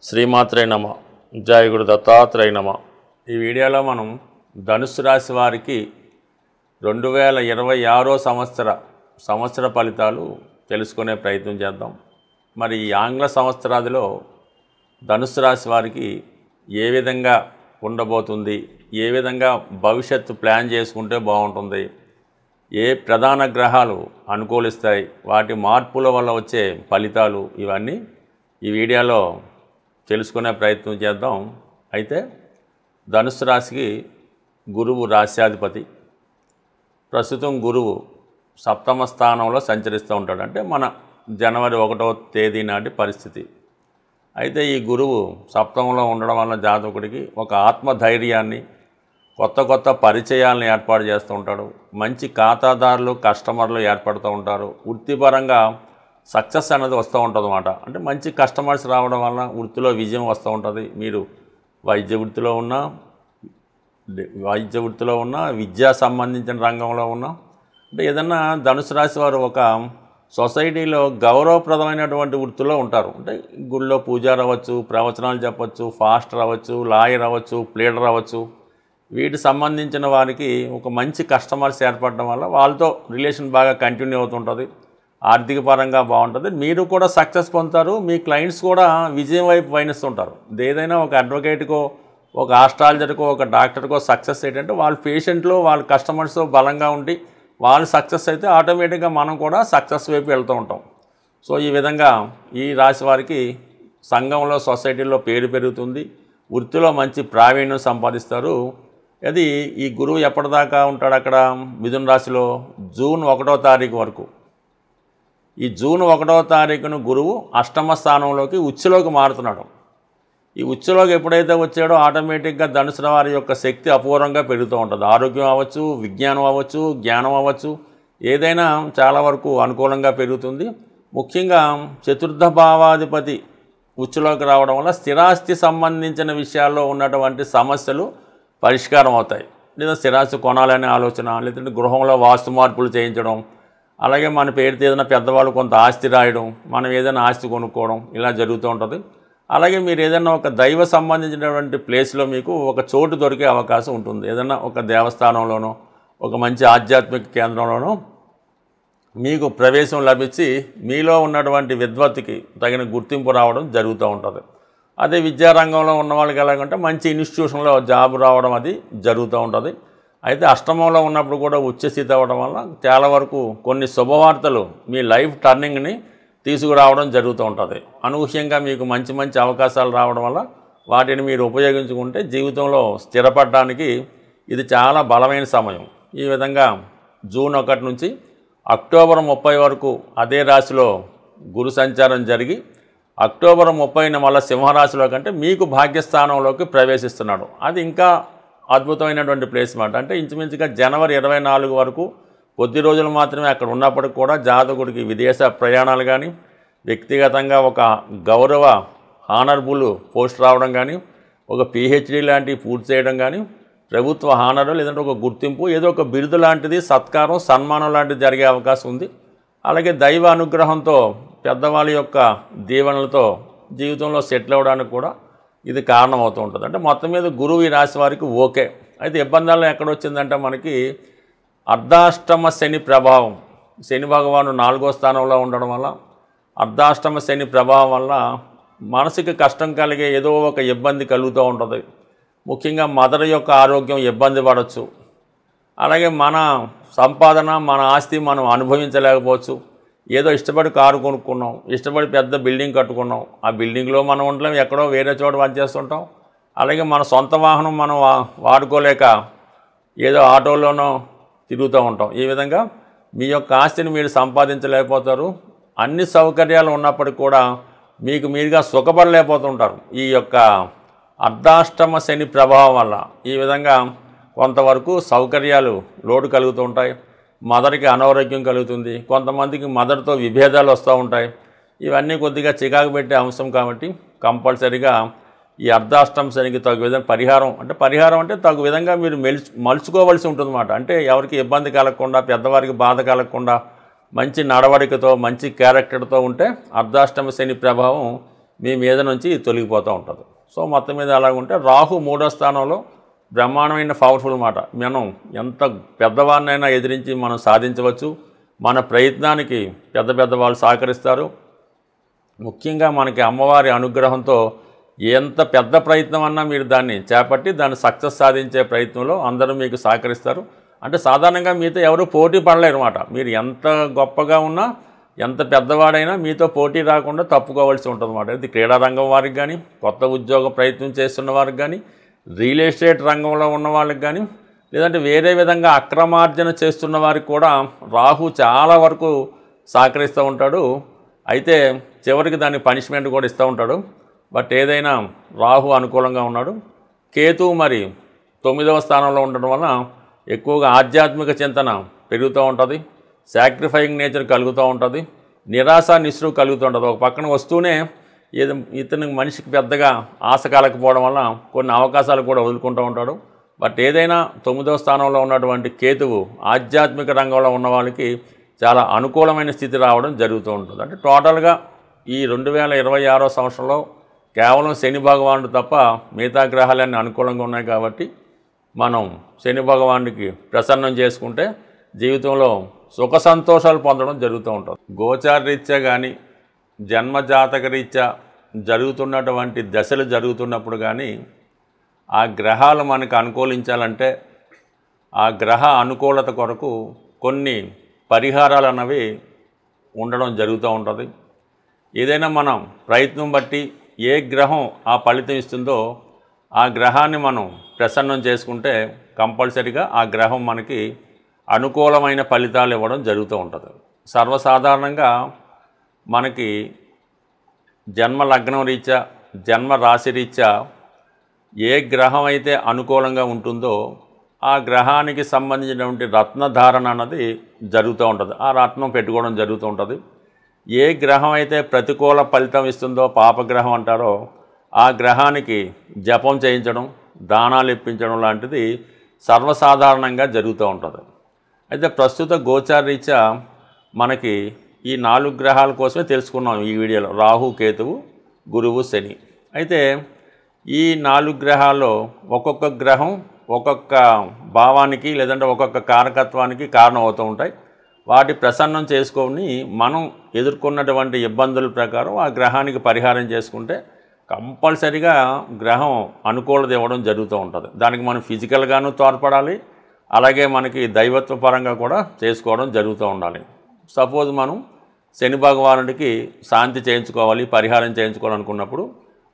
శ్రీమాత్రే నమ. జయ గురు దత్తాత్రేయ నమ. ఈ వీడియోలో మనం ధనుసు రాశి వారికి 2026 సంవత్సర ఫలితాలు తెలుసుకునే ప్రయత్నం చేద్దాం. మరి ఈ ఆంగ్ల సంవత్సరాదిలో ధనుసు రాశి వారికి ఏ విధంగా ఉండబోతుంది, ఏ విధంగా భవిష్యత్తు ప్లాన్ చేసుకుంటే బాగుంటుంది, ఏ ప్రధాన గ్రహాలు అనుకూలిస్తాయి, వాటి మార్పుల వల్ల వచ్చే ఫలితాలు, ఇవన్నీ ఈ వీడియోలో తెలుసుకునే ప్రయత్నం చేద్దాం. అయితే ధనుసు రాశికి గురువు రాశ్యాధిపతి. ప్రస్తుతం గురువు సప్తమ స్థానంలో సంచరిస్తూ ఉంటాడు. అంటే మన జనవరి 1వ తేదీ నాటి పరిస్థితి. అయితే ఈ గురువు సప్తమంలో ఉండడం వల్ల జాతకుడికి ఒక ఆత్మధైర్యాన్ని, కొత్త పరిచయాలను ఏర్పాటు చేస్తూ ఉంటాడు. మంచి ఖాతాదారులు, కస్టమర్లు ఏర్పడుతూ ఉంటారు. వృత్తిపరంగా సక్సెస్ అనేది వస్తూ ఉంటుంది అన్నమాట. అంటే మంచి కస్టమర్స్ రావడం వల్ల వృత్తిలో విజయం వస్తూ ఉంటుంది. మీరు వైద్య వృత్తిలో ఉన్న విద్యా సంబంధించిన రంగంలో ఉన్న, అంటే ఏదన్నా ధనుసు రాశి వారు ఒక సొసైటీలో గౌరవప్రదమైనటువంటి వృత్తిలో ఉంటారు. అంటే గుళ్ళో పూజారి అవ్వచ్చు, ప్రవచనాలు చెప్పచ్చు, ఫాస్టర్ అవ్వచ్చు, లాయర్ అవ్వచ్చు, ప్లీడర్ అవ్వచ్చు. వీటికి సంబంధించిన వారికి ఒక మంచి కస్టమర్స్ ఏర్పడడం వల్ల వాళ్ళతో రిలేషన్ బాగా కంటిన్యూ అవుతుంటుంది. ఆర్థిక పరంగా బాగుంటుంది. మీరు కూడా సక్సెస్ పొందుతారు. మీ క్లయింట్స్ కూడా విజయం వైపు పయనిస్తుంటారు. ఏదైనా ఒక అడ్వకేట్కో, ఒక ఆస్ట్రాలజర్కో, ఒక డాక్టర్కో సక్సెస్ ఏంటంటే వాళ్ళ పేషెంట్లు, వాళ్ళ కస్టమర్స్ బలంగా ఉండి వాళ్ళు సక్సెస్ అయితే ఆటోమేటిక్గా మనం కూడా సక్సెస్ వైపు వెళ్తూ ఉంటాం. సో ఈ విధంగా ఈ రాశి వారికి సంఘంలో, సొసైటీలో పేరు పెరుగుతుంది. వృత్తిలో మంచి ప్రావీణ్యం సంపాదిస్తారు. అది ఈ గురువు ఎప్పటిదాకా ఉంటాడు అక్కడ మిథున రాశిలో? జూన్ 1వ తారీఖు వరకు. ఈ జూన్ 1వ తారీఖున గురువు అష్టమ స్థానంలోకి ఉచ్చులోకి మారుతున్నాడు. ఈ ఉచ్చులోకి ఎప్పుడైతే వచ్చాడో ఆటోమేటిక్గా ధనుసు వారి యొక్క శక్తి అపూర్వంగా పెరుగుతూ ఉంటుంది. ఆరోగ్యం అవ్వచ్చు, విజ్ఞానం అవ్వచ్చు, జ్ఞానం అవ్వచ్చు, ఏదైనా చాలా వరకు అనుకూలంగా పెరుగుతుంది. ముఖ్యంగా చతుర్థ భావాధిపతి ఉచ్చులోకి రావడం వల్ల స్థిరాస్తి సంబంధించిన విషయాల్లో ఉన్నటువంటి సమస్యలు పరిష్కారం అవుతాయి. లేదా స్థిరాస్తి కొనాలనే ఆలోచన, లేదంటే గృహంలో వాస్తు మార్పులు చేయించడం, అలాగే మన పేరుతో ఏదైనా పెద్దవాళ్ళు కొంత ఆస్తి రాయడం, మనం ఏదైనా ఆస్తి కొనుక్కోవడం, ఇలా జరుగుతూ ఉంటుంది. అలాగే మీరు ఏదైనా ఒక దైవ సంబంధించినటువంటి ప్లేస్లో మీకు ఒక చోటు దొరికే అవకాశం ఉంటుంది. ఏదైనా ఒక దేవస్థానంలోనో, ఒక మంచి ఆధ్యాత్మిక కేంద్రంలోనో మీకు ప్రవేశం లభించి మీలో ఉన్నటువంటి విద్వత్తుకి తగిన గుర్తింపు రావడం జరుగుతూ ఉంటుంది. అదే విద్యారంగంలో ఉన్న వాళ్ళకి ఎలాగంటే మంచి ఇన్స్టిట్యూషన్లో జాబ్ రావడం అది జరుగుతూ ఉంటుంది. అయితే అష్టమంలో ఉన్నప్పుడు కూడా ఉచ్చస్థితి అవ్వడం వల్ల చాలా వరకు కొన్ని శుభవార్తలు మీ లైఫ్ టర్నింగ్ని తీసుకురావడం జరుగుతూ ఉంటుంది. అనూహ్యంగా మీకు మంచి అవకాశాలు రావడం వల్ల వాటిని మీరు ఉపయోగించుకుంటే జీవితంలో స్థిరపడడానికి ఇది చాలా బలమైన సమయం. ఈ విధంగా జూన్ 1 నుంచి అక్టోబర్ 30 వరకు అదే రాశిలో గురు సంచారం జరిగి అక్టోబర్ 30న మళ్ళీ సింహరాశిలో కంటే మీకు భాగ్యస్థానంలోకి ప్రవేశిస్తున్నాడు. అది ఇంకా అద్భుతమైనటువంటి ప్లేస్ మాట. అంటే ఇంచుమించుగా జనవరి 24 వరకు కొద్ది రోజులు మాత్రమే అక్కడ ఉన్నప్పటికి కూడా జాతకుడికి విదేశ ప్రయాణాలు కానీ, వ్యక్తిగతంగా ఒక గౌరవ హానర్బుల్ పోస్ట్ రావడం కానీ, ఒక పిహెచ్డి లాంటివి పూర్తి చేయడం కానీ, ప్రభుత్వ హానరు లేదంటే ఒక గుర్తింపు, ఏదో ఒక బిరుదు లాంటిది, సత్కారం, సన్మానం లాంటిది జరిగే అవకాశం ఉంది. అలాగే దైవ అనుగ్రహంతో, పెద్దవాళ్ళ యొక్క దీవెనలతో జీవితంలో సెటిల్ అవ్వడానికి కూడా ఇది కారణం అవుతూ ఉంటుంది. అంటే మొత్తం మీద గురువు ఈ రాశి వారికి ఓకే. అయితే ఇబ్బందుల్లో ఎక్కడొచ్చిందంటే మనకి అర్ధాష్టమ శని ప్రభావం. శని భగవాను 4వ స్థానంలో ఉండడం వల్ల, అర్ధాష్టమ శని ప్రభావం వల్ల మనసుకి కష్టం కలిగే ఏదో ఒక ఇబ్బంది కలుగుతూ ఉంటుంది. ముఖ్యంగా మదర్ యొక్క ఆరోగ్యం ఇబ్బంది పడవచ్చు. అలాగే మన సంపాదన, మన ఆస్తి మనం అనుభవించలేకపోవచ్చు. ఏదో ఇష్టపడి కారు కొనుక్కున్నాం, ఇష్టపడి పెద్ద బిల్డింగ్ కట్టుకున్నాం, ఆ బిల్డింగ్లో మనం ఉండలేం, ఎక్కడో వేరే చోట పనిచేస్తుంటాం. అలాగే మన సొంత వాహనం మనం వాడుకోలేక ఏదో ఆటోలోనో తిరుగుతూ ఉంటాం. ఈ విధంగా మీ యొక్క ఆస్తిని మీరు సంపాదించలేకపోతారు. అన్ని సౌకర్యాలు ఉన్నప్పటికీ కూడా మీకు మీరుగా సుఖపడలేకపోతుంటారు ఈ యొక్క అర్ధాష్టమ శని ప్రభావం వల్ల. ఈ విధంగా కొంతవరకు సౌకర్యాలు లోటు కలుగుతూ ఉంటాయి. మదర్కి అనారోగ్యం కలుగుతుంది. కొంతమందికి మదర్తో విభేదాలు వస్తూ ఉంటాయి. ఇవన్నీ కొద్దిగా చికాకు పెట్టే అంశం కాబట్టి కంపల్సరీగా ఈ అర్ధాష్టమ శనికి తగు విధంగా పరిహారం అంటే తగు విధంగా మీరు మలుచుకోవాల్సి ఉంటుందన్నమాట. అంటే ఎవరికి ఇబ్బంది కలగకుండా, పెద్దవారికి బాధ కలగకుండా మంచి నడవడికతో, మంచి క్యారెక్టర్తో ఉంటే అర్ధాష్టమ శని ప్రభావం మీ మీద నుంచి తొలగిపోతూ ఉంటుంది. సో మొత్తం మీద అలాగుంటే రాహు 3వ స్థానంలో బ్రహ్మాండమైన పవర్ఫుల్ మాట. మనం ఎంత పెద్దవాడినైనా ఎదిరించి మనం సాధించవచ్చు. మన ప్రయత్నానికి పెద్ద వాళ్ళు సహకరిస్తారు. ముఖ్యంగా మనకి అమ్మవారి అనుగ్రహంతో ఎంత పెద్ద ప్రయత్నం అన్నా మీరు దాన్ని చేపట్టి దాన్ని సక్సెస్ సాధించే ప్రయత్నంలో అందరూ మీకు సహకరిస్తారు. అంటే సాధారణంగా మీతో ఎవరు పోటీ పడలేరు అన్నమాట. మీరు ఎంత గొప్పగా ఉన్నా ఎంత పెద్దవాడైనా మీతో పోటీ రాకుండా తప్పుకోవాల్సి ఉంటుంది అన్నమాట. ఇది క్రీడా రంగం వారికి కానీ, కొత్త ఉద్యోగ ప్రయత్నం చేస్తున్న వారికి కానీ, రియల్ ఎస్టేట్ రంగంలో ఉన్న వాళ్ళకి కానీ, లేదంటే వేరే విధంగా అక్రమార్జన చేస్తున్న వారికి కూడా రాహు చాలా వరకు సహకరిస్తూ ఉంటాడు. అయితే చివరికి దానికి పనిష్మెంట్ కూడా ఇస్తూ ఉంటాడు. బట్ ఏదైనా రాహు అనుకూలంగా ఉన్నాడు. కేతు మరి 9వ స్థానంలో ఉండడం వలన ఎక్కువగా ఆధ్యాత్మిక చింతన పెరుగుతూ ఉంటుంది. సాక్రిఫైయింగ్ నేచర్ కలుగుతూ ఉంటుంది. నిరాశ నిస్పృహ కలుగుతూ ఉంటుంది. ఒక పక్కన వస్తూనే ఇతను మనిషికి పెద్దగా ఆశ కలకపోవడం వల్ల కొన్ని అవకాశాలు కూడా వదులుకుంటూ ఉంటాడు. బట్ ఏదైనా 9వ స్థానంలో ఉన్నటువంటి కేతువు ఆధ్యాత్మిక రంగంలో ఉన్న వాళ్ళకి చాలా అనుకూలమైన స్థితి రావడం జరుగుతూ ఉంటుంది. అంటే టోటల్గా ఈ 2026వ సంవత్సరంలో కేవలం శని భగవానుడు తప్ప మిగతా గ్రహాలన్నీ అనుకూలంగా ఉన్నాయి. కాబట్టి మనం శని భగవానుడికి ప్రసన్నం చేసుకుంటే జీవితంలో సుఖ సంతోషాలు పొందడం జరుగుతూ ఉంటుంది. గోచార రీత్యా కానీ జన్మజాతక రీత్యా జరుగుతున్నటువంటి దశలు జరుగుతున్నప్పుడు కానీ ఆ గ్రహాలు మనకు అనుకూలించాలంటే ఆ గ్రహ అనుకూలత కొరకు కొన్ని పరిహారాలు అన్నవి ఉండడం జరుగుతూ ఉంటుంది. ఏదైనా మనం ప్రయత్నం బట్టి ఏ గ్రహం ఆ ఫలితం ఇస్తుందో ఆ గ్రహాన్ని మనం ప్రసన్నం చేసుకుంటే కంపల్సరీగా ఆ గ్రహం మనకి అనుకూలమైన ఫలితాలు ఇవ్వడం జరుగుతూ ఉంటుంది. సర్వసాధారణంగా మనకి జన్మ లగ్నం రీత్యా జన్మ రాశి రీత్యా ఏ గ్రహం అయితే అనుకూలంగా ఉంటుందో ఆ గ్రహానికి సంబంధించినటువంటి రత్నధారణ అన్నది జరుగుతూ ఉంటుంది. ఆ రత్నం పెట్టుకోవడం జరుగుతూ ఉంటుంది. ఏ గ్రహం అయితే ప్రతికూల ఫలితం ఇస్తుందో పాపగ్రహం అంటారో ఆ గ్రహానికి జపం చేయించడం, దానాలు ఇప్పించడం లాంటిది సర్వసాధారణంగా జరుగుతూ ఉంటుంది. అయితే ప్రస్తుత గోచార రీత్యా మనకి ఈ 4 గ్రహాల కోసమే తెలుసుకున్నాం ఈ వీడియోలో. రాహు, కేతువు, గురువు, శని. అయితే ఈ 4 గ్రహాల్లో ఒక్కొక్క గ్రహం ఒక్కొక్క భావానికి లేదంటే ఒక్కొక్క కారకత్వానికి కారణం అవుతూ ఉంటాయి. వాటి ప్రసన్నం చేసుకొని మనం ఎదుర్కొన్నటువంటి ఇబ్బందుల ప్రకారం ఆ గ్రహానికి పరిహారం చేసుకుంటే కంపల్సరీగా గ్రహం అనుకూలత ఇవ్వడం జరుగుతూ ఉంటుంది. దానికి మనం ఫిజికల్గాను తోడ్పడాలి, అలాగే మనకి దైవత్వ పరంగా కూడా చేసుకోవడం జరుగుతూ ఉండాలి. సపోజ్ మనం శని భగవానుడికి శాంతి చేయించుకోవాలి, పరిహారం చేయించుకోవాలనుకున్నప్పుడు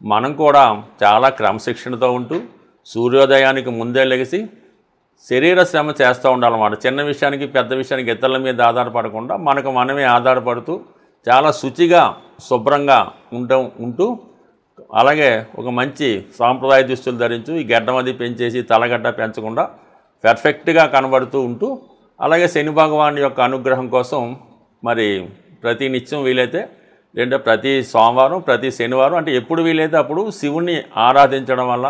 మనం కూడా చాలా క్రమశిక్షణతో ఉంటూ సూర్యోదయానికి ముందే లెగిసి శరీర శ్రమ చేస్తూ ఉండాలన్నమాట. చిన్న విషయానికి పెద్ద విషయానికి ఇతరుల మీద ఆధారపడకుండా మనకు మనమే ఆధారపడుతూ చాలా శుచిగా శుభ్రంగా ఉంటూ అలాగే ఒక మంచి సాంప్రదాయ దుస్తులు ధరించు, ఈ గడ్డం అది పెంచేసి తలగడ్డ పెంచకుండా పర్ఫెక్ట్గా కనబడుతూ ఉంటూ అలాగే శని భగవాన్ యొక్క అనుగ్రహం కోసం మరి ప్రతి నిత్యం వీలైతే లేదా ప్రతి సోమవారం ప్రతి శనివారం అంటే ఎప్పుడు వీలైతే అప్పుడు శివుణ్ణి ఆరాధించడం వల్ల,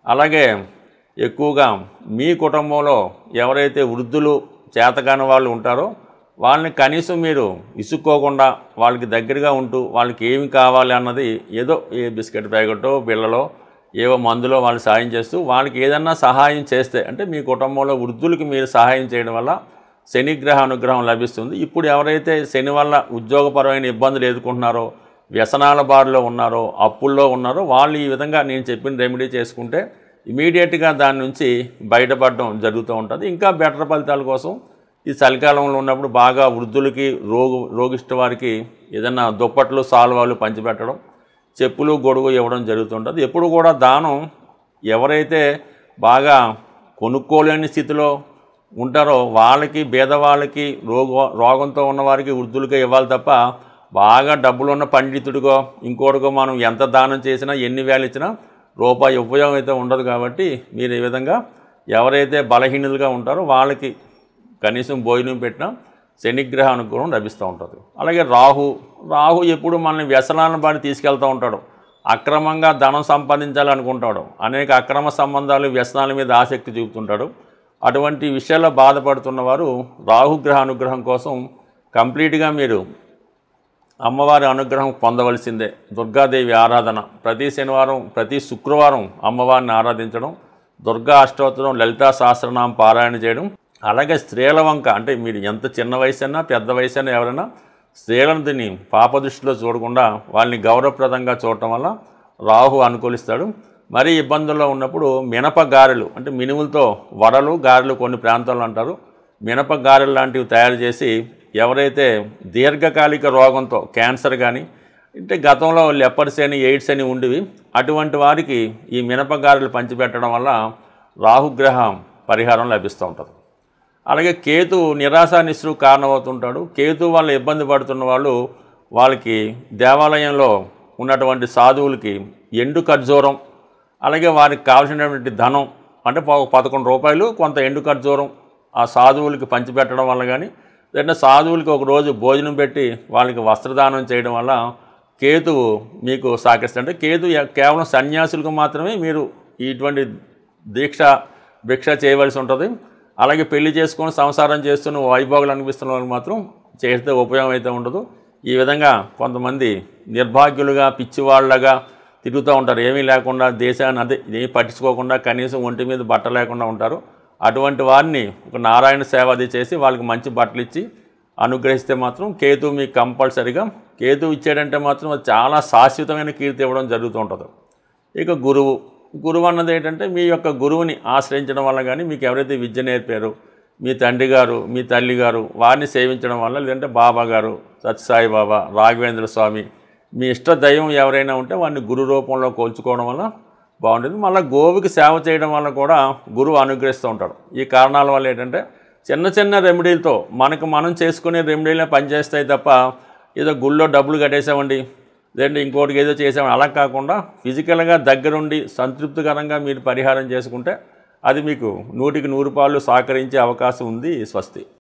అలాగే ఎక్కువగా మీ కుటుంబంలో ఎవరైతే వృద్ధులు చేతకాని వాళ్ళు ఉంటారో వాళ్ళని కనీసం మీరు ఇసుక్కోకుండా వాళ్ళకి దగ్గరగా ఉంటూ వాళ్ళకి ఏమి కావాలి అన్నది ఏదో ఏ బిస్కెట్ ప్యాకెటో బిళ్ళలో ఏవో మందులో వాళ్ళు సహాయం చేస్తూ వాళ్ళకి ఏదన్నా సహాయం చేస్తే అంటే మీ కుటుంబంలో వృద్ధులకి మీరు సహాయం చేయడం వల్ల శనిగ్రహ అనుగ్రహం లభిస్తుంది. ఇప్పుడు ఎవరైతే శని వల్ల ఉద్యోగపరమైన ఇబ్బందులు ఎదుర్కొంటున్నారో, వ్యసనాల బారిలో ఉన్నారో, అప్పుల్లో ఉన్నారో వాళ్ళు ఈ విధంగా నేను చెప్పిన రెమెడీ చేసుకుంటే ఇమీడియట్గా దాని నుంచి బయటపడడం జరుగుతూ ఉంటుంది. ఇంకా బెటర్ ఫలితాల కోసం ఈ చలికాలంలో ఉన్నప్పుడు బాగా వృద్ధులకి రోగిష్ట వారికి ఏదైనా దుప్పట్లు సాల్వాలు పంచిపెట్టడం, చెప్పులు గొడుగు ఇవ్వడం జరుగుతుంటుంది. ఎప్పుడు కూడా దానం ఎవరైతే బాగా కొనుక్కోలేని స్థితిలో ఉంటారో వాళ్ళకి, పేదవాళ్ళకి, రోగంతో ఉన్నవారికి, వృద్ధులకే ఇవ్వాలి తప్ప బాగా డబ్బులున్న పండితుడిగో ఇంకోటిగో మనం ఎంత దానం చేసినా ఎన్ని వేలు ఇచ్చినా రూపాయి ఉపయోగం అయితే ఉండదు. కాబట్టి మీరు ఈ విధంగా ఎవరైతే బలహీనులుగా ఉంటారో వాళ్ళకి కనీసం భోజనం పెట్టినా శనిగ్రహ అనుగ్రహం లభిస్తూ ఉంటుంది. అలాగే రాహు ఎప్పుడు మనల్ని వ్యసనాలను బాడి తీసుకెళ్తూ ఉంటాడు. అక్రమంగా ధనం సంపాదించాలనుకుంటాడు. అనేక అక్రమ సంబంధాలు, వ్యసనాల మీద ఆసక్తి చూపుతుంటాడు. అటువంటి విషయాల్లో బాధపడుతున్న వారు రాహుగ్రహ అనుగ్రహం కోసం కంప్లీట్గా మీరు అమ్మవారి అనుగ్రహం పొందవలసిందే. దుర్గాదేవి ఆరాధన ప్రతి శనివారం, ప్రతి శుక్రవారం అమ్మవారిని ఆరాధించడం, దుర్గా అష్టోత్తరం, లలితా సహస్రనామం పారాయణ చేయడం. అలాగే స్త్రీల వంక, అంటే మీరు ఎంత చిన్న వయసైనా పెద్ద వయసైనా ఎవరైనా స్త్రీలను దీన్ని పాపదృష్టిలో చూడకుండా వాళ్ళని గౌరవప్రదంగా చూడటం వల్ల రాహు అనుకూలిస్తాడు. మరీ ఇబ్బందుల్లో ఉన్నప్పుడు మినప గారెలు, అంటే మినుములతో వడలు గారెలు కొన్ని ప్రాంతాల్లో అంటారు, మినప గారెలు లాంటివి తయారు చేసి ఎవరైతే దీర్ఘకాలిక రోగంతో క్యాన్సర్ కానీ, అంటే గతంలో లెపర్స్ అని ఎయిడ్స్ అని ఉండేవి, అటువంటి వారికి ఈ మినప గారెలు పంచిపెట్టడం వల్ల రాహుగ్రహం పరిహారం లభిస్తూ ఉంటుంది. అలాగే కేతు నిరాశ నిస్సు కారణమవుతుంటాడు. కేతు వల్ల ఇబ్బంది పడుతున్న వాళ్ళు, వాళ్ళకి దేవాలయంలో ఉన్నటువంటి సాధువులకి ఎండు ఖర్జూరం, అలాగే వారికి కావాల్సినటువంటి ధనం, అంటే 11 రూపాయలు కొంత ఎండు ఖర్జూరం ఆ సాధువులకి పంచిపెట్టడం వల్ల కానీ, లేదంటే సాధువులకి ఒక రోజు భోజనం పెట్టి వాళ్ళకి వస్త్రదానం చేయడం వల్ల కేతువు మీకు సహకరిస్తుంది. అంటే కేతు కేవలం సన్యాసులకు మాత్రమే మీరు ఇటువంటి భిక్ష చేయవలసి ఉంటుంది. అలాగే పెళ్లి చేసుకొని సంసారం చేస్తున్న వైభోగులు అనిపిస్తున్న వాళ్ళకి మాత్రం చేస్తే ఉపయోగం అయితే ఉండదు. ఈ విధంగా కొంతమంది నిర్భాగ్యులుగా పిచ్చివాళ్ళగా తిరుగుతూ ఉంటారు, ఏమీ లేకుండా దేశాన్ని ఏమీ పట్టించుకోకుండా, కనీసం ఒంటి మీద బట్ట లేకుండా ఉంటారు. అటువంటి వారిని ఒక నారాయణ సేవ అది చేసి వాళ్ళకి మంచి బట్టలు ఇచ్చి అనుగ్రహిస్తే మాత్రం కేతు మీకు కంపల్సరీగా, కేతు ఇచ్చాడంటే మాత్రం అది చాలా శాశ్వతమైన కీర్తి ఇవ్వడం జరుగుతూ ఉంటుంది. ఇక గురువు అన్నది ఏంటంటే మీ యొక్క గురువుని ఆశ్రయించడం వల్ల కానీ, మీకు ఎవరైతే విద్య నేర్పారో మీ తండ్రి గారు, మీ తల్లి గారు, వారిని సేవించడం వల్ల, లేదంటే బాబా గారు, సత్యసాయి బాబా, రాఘవేంద్ర స్వామి, మీ ఇష్ట దైవం ఎవరైనా ఉంటే వారిని గురు రూపంలో కోల్చుకోవడం వల్ల బాగుంటుంది. మళ్ళీ గోవుకి సేవ చేయడం వల్ల కూడా గురువు అనుగ్రహిస్తూ ఉంటాడు. ఈ కారణాల వల్ల ఏంటంటే చిన్న చిన్న రెమెడీలతో మనం చేసుకునే రెమెడీలే పనిచేస్తాయి తప్ప, ఏదో గుళ్ళో డబ్బులు కట్టేసామండి, లేదంటే ఇంకోటికి ఏదో చేసామని అలా కాకుండా ఫిజికల్గా దగ్గరుండి సంతృప్తికరంగా మీరు పరిహారం చేసుకుంటే అది మీకు 100కి 100 పాళ్ళు సహకరించే అవకాశం ఉంది. స్వస్తి.